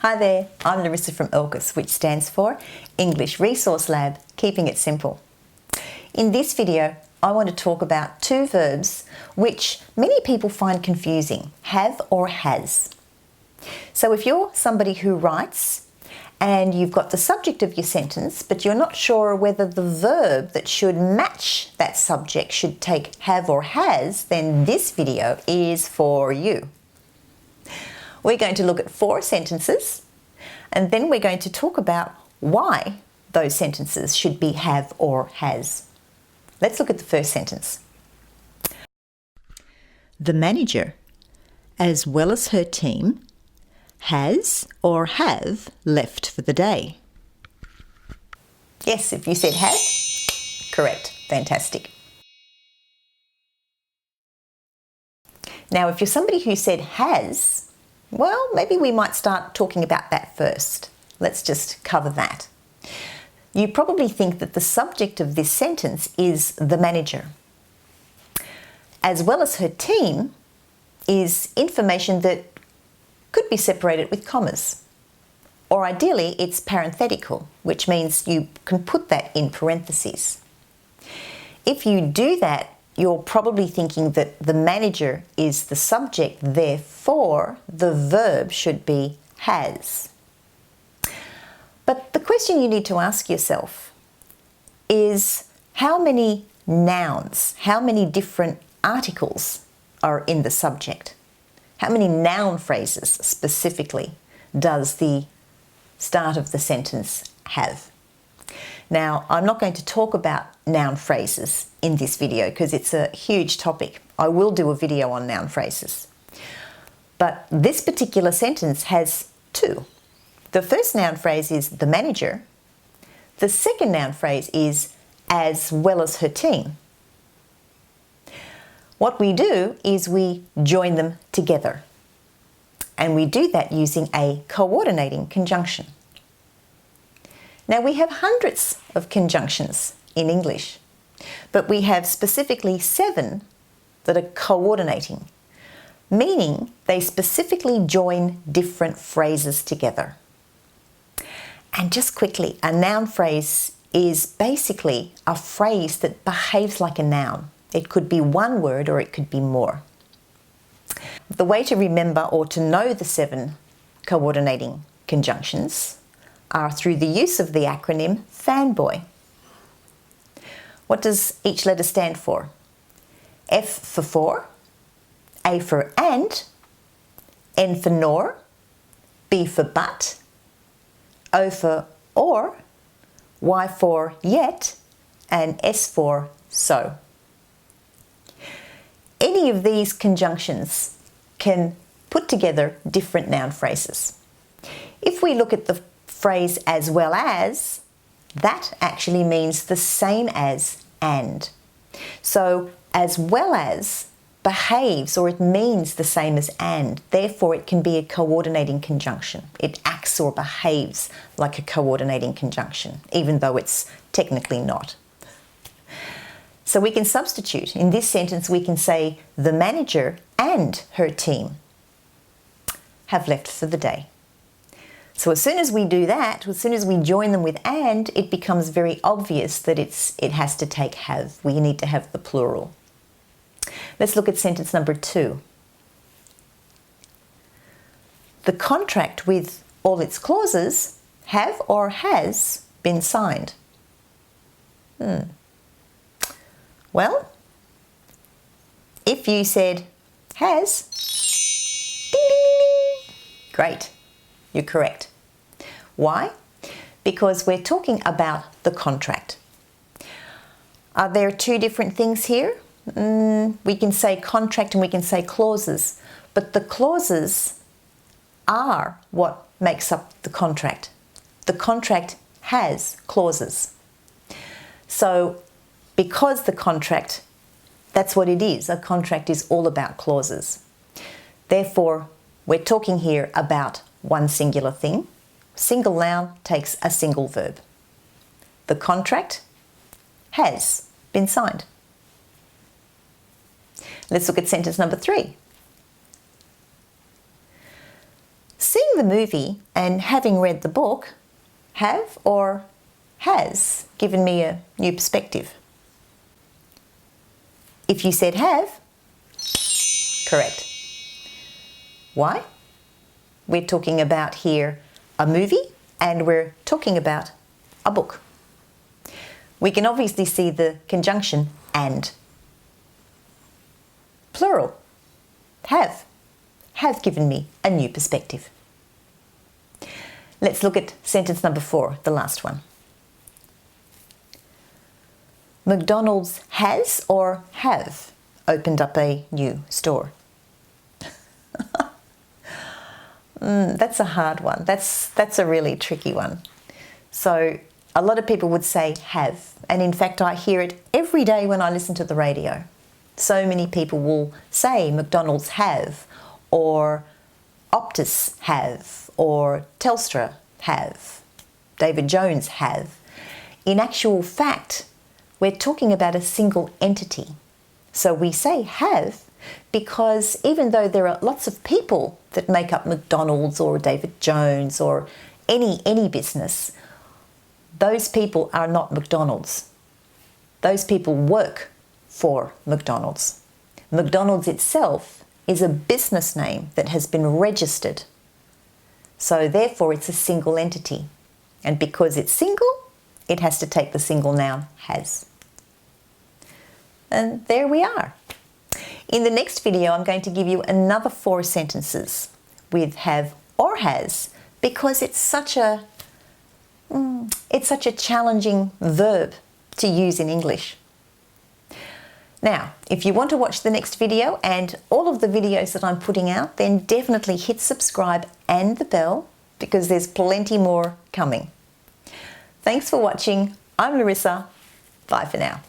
Hi there, I'm Larissa from ELCUS, which stands for English Resource Lab, keeping it simple. In this video, I want to talk about two verbs which many people find confusing, have or has. So if you're somebody who writes and you've got the subject of your sentence, but you're not sure whether the verb that should match that subject should take have or has, then this video is for you. We're going to look at 4 sentences, and then we're going to talk about why those sentences should be have or has. Let's look at the first sentence. The manager, as well as her team, has or have left for the day. Yes, if you said have, correct, fantastic. Now, if you're somebody who said has, well, maybe we might start talking about that first. Let's just cover that. You probably think that the subject of this sentence is the manager. As well as her team is information that could be separated with commas. Or ideally, it's parenthetical, which means you can put that in parentheses. If you do that, you're probably thinking that the manager is the subject, therefore the verb should be has. But the question you need to ask yourself is how many nouns, how many different articles are in the subject? How many noun phrases specifically does the start of the sentence have? Now, I'm not going to talk about noun phrases in this video because it's a huge topic. I will do a video on noun phrases. But this particular sentence has 2. The first noun phrase is the manager. The second noun phrase is as well as her team. What we do is we join them together. And we do that using a coordinating conjunction. Now, we have hundreds of conjunctions in English, but we have specifically 7 that are coordinating, meaning they specifically join different phrases together. And just quickly, a noun phrase is basically a phrase that behaves like a noun. It could be one word or it could be more. The way to remember or to know the 7 coordinating conjunctions are through the use of the acronym FANBOY. What does each letter stand for? F for for, A for and, N for nor, B for but, O for or, Y for yet, and S for so. Any of these conjunctions can put together different noun phrases. If we look at the phrase as well as, that actually means the same as and. So as well as behaves or it means the same as and. Therefore, it can be a coordinating conjunction. It acts or behaves like a coordinating conjunction, even though it's technically not. So we can substitute. In this sentence, we can say the manager and her team have left for the day. So as soon as we do that, as soon as we join them with and, it becomes very obvious that it has to take have. We need to have the plural. Let's look at sentence number 2. The contract with all its clauses have or has been signed. Well, if you said has, ding, ding, ding, ding. Great, you're correct. Why? Because we're talking about the contract. Are there 2 different things here? We can say contract and we can say clauses, but the clauses are what makes up the contract. The contract has clauses. So because the contract, that's what it is. A contract is all about clauses. Therefore, we're talking here about one singular thing. Single noun takes a single verb. The contract has been signed. Let's look at sentence number 3. the movie and having read the book have or has given me a new perspective? If you said have, correct. Why? We're talking about here a movie and we're talking about a book. We can obviously see the conjunction and. Plural. Have given me a new perspective. Let's look at sentence number 4, the last one. McDonald's has or have opened up a new store. That's a hard one. That's a really tricky one. So a lot of people would say have, and in fact I hear it every day when I listen to the radio. So many people will say McDonald's have, or Optus have, or Telstra have, David Jones have. In actual fact, we're talking about a single entity. So we say have because even though there are lots of people that make up McDonald's or David Jones or any business, those people are not McDonald's. Those people work for McDonald's. McDonald's itself is a business name that has been registered. So therefore it's a single entity. And because it's single, it has to take the single noun has. And there we are. In the next video, I'm going to give you another 4 sentences with have or has because it's such a challenging verb to use in English. Now, if you want to watch the next video and all of the videos that I'm putting out, then definitely hit subscribe and the bell because there's plenty more coming. Thanks for watching. I'm Larissa. Bye for now.